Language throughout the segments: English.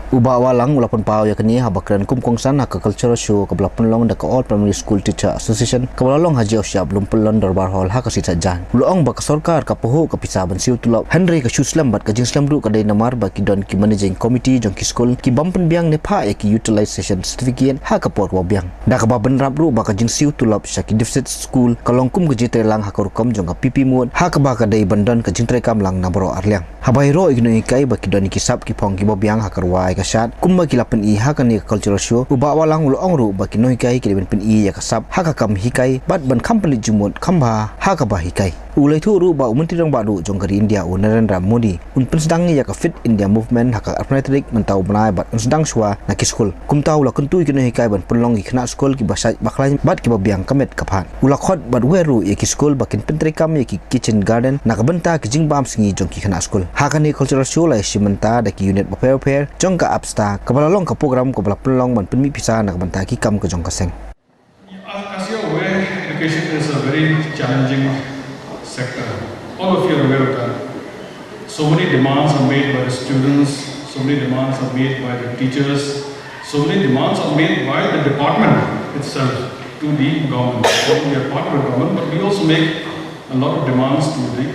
Bah Wahlang ulapun pahuh ya kini habakran kum kongsan hak cultural show kabla penlong dak all primary school teacher association kabla long haji usia belum pelon darbar hall hak kasi sajan ulong bak sorkar ka pahuh ka Pisa ban Siew Tulop Rkc-Ka slem bat ka slem ru kadei namar baki don ki managing committee jong ki school ki bampen biang ne pha ya ki utilization certificate hak ka por wa biang dak ba ban rap ru baka jing Siew Tulop syaki deficit school kalong kum ka jite lang hak rukom jong ka pipi mut hak ba kadei bandon ka jing trekam lang nabro arliang habai ro Nonghikai baki don ki sap ki phong ki bobiang hak ruai kasat kumba kilapan i hakan ni cultural show Bah Wahlang ulo ongru baki Nonghikai ki ben pen i ya kasap haka kam hikai bat ban company jumut khamba haka ba hikai ulai thu ru ba menteri rang badu jong kari India Narendra Modi un pen sedang ya ka fit India movement haka arithmetic mentau benai bat sedang swa na ki school kum tau la kuntui ki Nonghikai ban penlong ki khna school ki basai bakla bat ki babiang kamet kaphan ula khot bat weru ya ki school bakin pentri kam ya ki kitchen garden na ka benta ki jingbam singi jong ki khna school hakan ni cultural show la simenta da ki unit pair jong ka absta kabala long ka program kabala pelong man penmi Pisa nak banta ki kam ke jong ka seng. As you are aware, education is a very challenging sector. All of you are aware of that. So many demands are made by the students, so many demands are made by the teachers, so many demands are made by the department itself to the government. We are part of the government, but we also make a lot of demands to the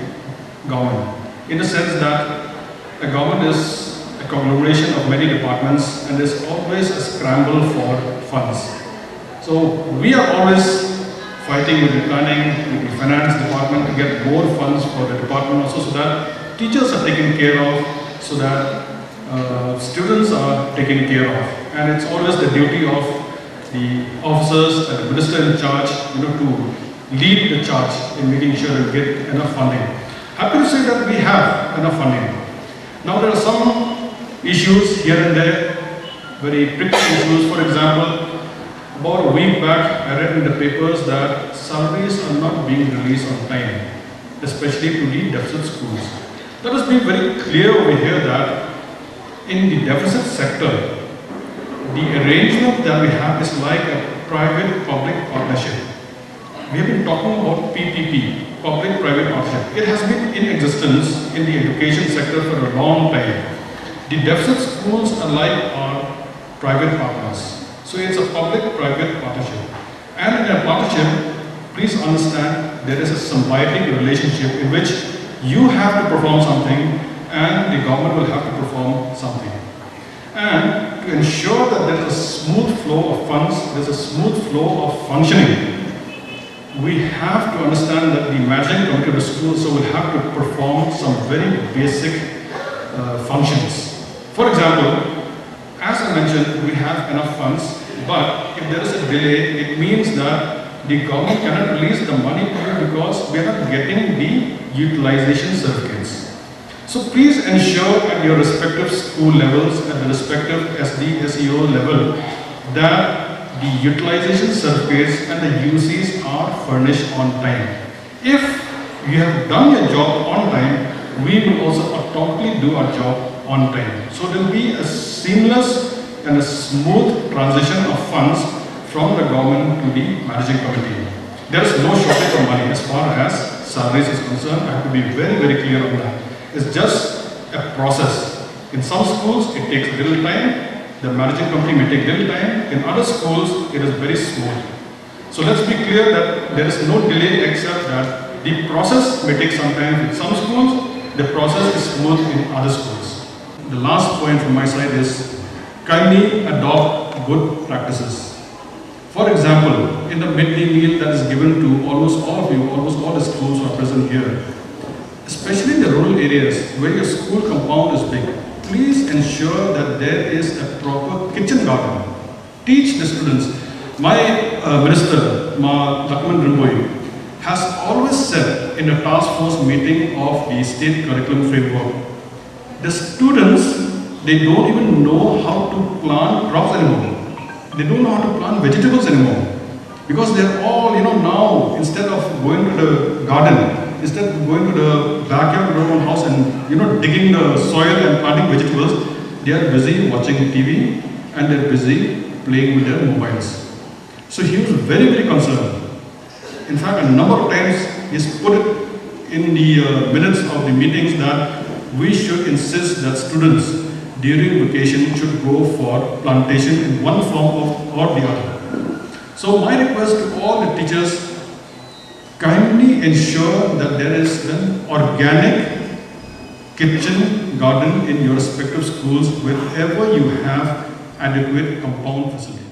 government. In the sense that a government is a conglomeration of many departments and there's always a scramble for funds. So we are always fighting with the planning, with the finance department to get more funds for the department also, so that teachers are taken care of, so that students are taken care of. And it's always the duty of the officers and the minister in charge, to lead the charge in making sure that we get enough funding. Happy to say that we have enough funding. Now there are some issues here and there, very tricky issues. For example, about a week back, I read in the papers that salaries are not being released on time, especially to the deficit schools. Let us be very clear over here that in the deficit sector, the arrangement that we have is like a private-public partnership. We have been talking about PPP, public-private partnership. It has been in existence in the education sector for a long time. The deficit schools are like our private partners. So it's a public-private partnership. And in a partnership, please understand there is a symbiotic relationship in which you have to perform something and the government will have to perform something. And to ensure that there is a smooth flow of funds, there is a smooth flow of functioning, we have to understand that the managing committee of the school will have to perform some very basic functions. For example, as I mentioned, we have enough funds, but if there is a delay, it means that the government cannot release the money to you because we are not getting the utilization certificates. So please ensure at your respective school levels, at the respective SD, SEO level, that the utilization certificates and the UCs are furnished on time. If you have done your job on time, we will also automatically do our job on time. So there will be a seamless and a smooth transition of funds from the government to the managing committee. There is no shortage of money as far as salaries is concerned. I have to be very, very clear on that. It's just a process. In some schools, it takes little time. The managing committee may take little time. In other schools, it is very smooth. So let's be clear that there is no delay except that the process may take some time in some schools. The process is smooth in other schools. The last point from my side is kindly adopt good practices. For example, in the midday meal that is given to almost all of you, almost all the schools who are present here, especially in the rural areas where your school compound is big, please ensure that there is a proper kitchen garden. Teach the students. My minister, Lakman Rimboy, has always said in a task force meeting of the state curriculum framework, the students, they don't even know how to plant crops anymore. They don't know how to plant vegetables anymore. Because they're all, now, instead of going to the garden, instead of going to the backyard of their own house and, digging the soil and planting vegetables, they are busy watching TV and they're busy playing with their mobiles. So he was very, very concerned. In fact, a number of times he's put it in the minutes of the meetings that we should insist that students, during vacation should go for plantation in one form or the other. So my request to all the teachers, kindly ensure that there is an organic kitchen garden in your respective schools wherever you have adequate compound facilities.